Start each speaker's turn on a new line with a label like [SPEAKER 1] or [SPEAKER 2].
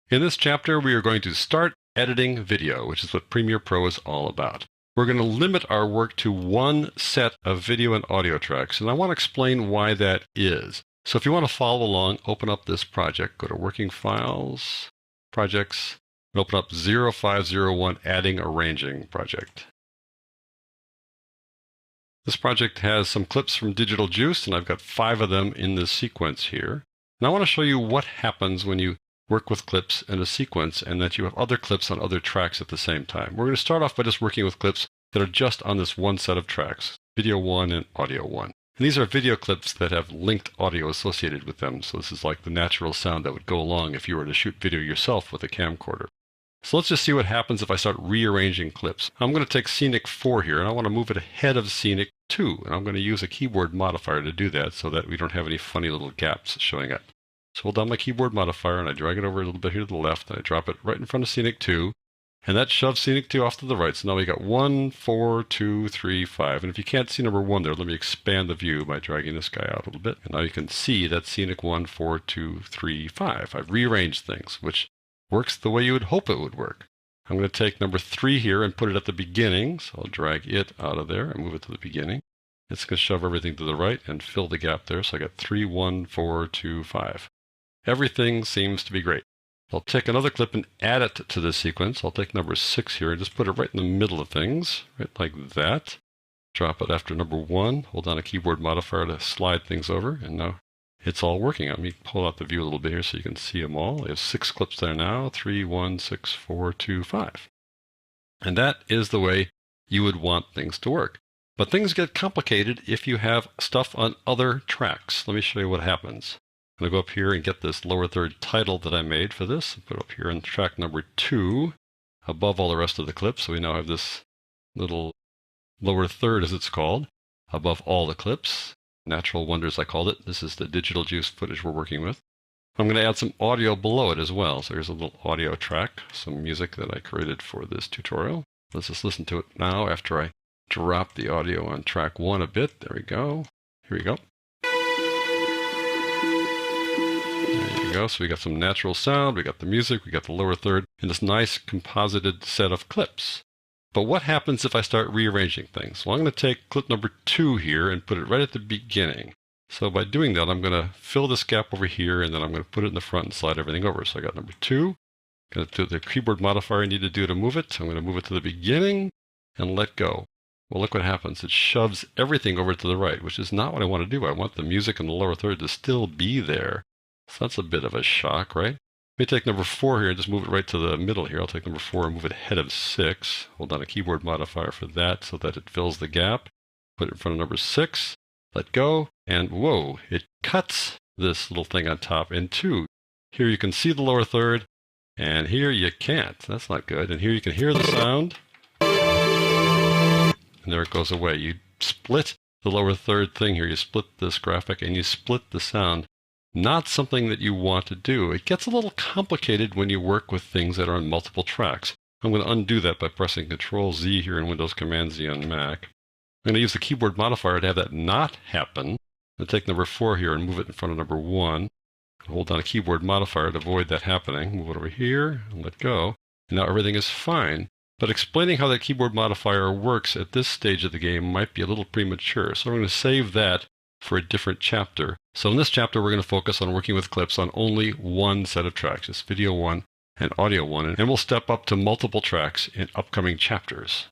[SPEAKER 1] In this chapter, we are going to start editing video, which is what Premiere Pro is all about. We're going to limit our work to one set of video and audio tracks, and I want to explain why that is. So if you want to follow along, open up this project, go to Working Files, Projects, and open up 0501 Adding Arranging Project. This project has some clips from Digital Juice, and I've got 5 of them in this sequence here. And I want to show you what happens when you work with clips in a sequence and that you have other clips on other tracks at the same time. We're going to start off by just working with clips that are just on this one set of tracks, video 1 and audio 1. And these are video clips that have linked audio associated with them. So this is like the natural sound that would go along if you were to shoot video yourself with a camcorder. So let's just see what happens if I start rearranging clips. I'm going to take Scenic 4 here, and I want to move it ahead of Scenic 2. And I'm going to use a keyboard modifier to do that so that we don't have any funny little gaps showing up. So hold down my keyboard modifier, and I drag it over a little bit here to the left, and I drop it right in front of Scenic 2. And that shoves Scenic 2 off to the right. So now we got 1, 4, 2, 3, 5. And if you can't see number 1 there, let me expand the view by dragging this guy out a little bit. And now you can see that Scenic 1, 4, 2, 3, 5. I've rearranged things, which works the way you would hope it would work. I'm going to take number 3 here and put it at the beginning. So I'll drag it out of there and move it to the beginning. It's going to shove everything to the right and fill the gap there. So I got 3, 1, 4, 2, 5. Everything seems to be great. I'll take another clip and add it to this sequence. I'll take number 6 here and just put it right in the middle of things, right like that. Drop it after number 1. Hold down a keyboard modifier to slide things over, and now it's all working. Let me pull out the view a little bit here so you can see them all. I have 6 clips there now, 3, 1, 6, 4, 2, 5. And that is the way you would want things to work. But things get complicated if you have stuff on other tracks. Let me show you what happens. I'm going to go up here and get this lower third title that I made for this. Put it up here on track number 2, above all the rest of the clips. So we now have this little lower third, as it's called, above all the clips. Natural Wonders, I called it. This is the Digital Juice footage we're working with. I'm going to add some audio below it as well. So here's a little audio track, some music that I created for this tutorial. Let's just listen to it now after I drop the audio on track 1 a bit. There we go. Here we go. There you go. So we got some natural sound, we got the music, we got the lower third, and this nice composited set of clips. But what happens if I start rearranging things? Well, I'm going to take clip number 2 here and put it right at the beginning. So by doing that, I'm going to fill this gap over here, and then I'm going to put it in the front and slide everything over. So I got number 2. Going to do the keyboard modifier I need to do to move it. I'm going to move it to the beginning and let go. Well, look what happens. It shoves everything over to the right, which is not what I want to do. I want the music in the lower third to still be there. So that's a bit of a shock, right? Let me take number 4 here and just move it right to the middle here. I'll take number 4 and move it ahead of 6. Hold down a keyboard modifier for that so that it fills the gap. Put it in front of number 6. Let go. And whoa, it cuts this little thing on top in 2. Here you can see the lower third, and here you can't. That's not good. And here you can hear the sound. And there it goes away. You split the lower third thing here. You split this graphic and you split the sound. Not something that you want to do. It gets a little complicated when you work with things that are on multiple tracks. I'm going to undo that by pressing Control-Z here in Windows, Command-Z on Mac. I'm going to use the keyboard modifier to have that not happen. I'm going to take number 4 here and move it in front of number 1. Hold down a keyboard modifier to avoid that happening. Move it over here and let go. And now everything is fine. But explaining how that keyboard modifier works at this stage of the game might be a little premature. So we're going to save that for a different chapter. So in this chapter, we're going to focus on working with clips on only one set of tracks, just video 1 and audio 1, and we'll step up to multiple tracks in upcoming chapters.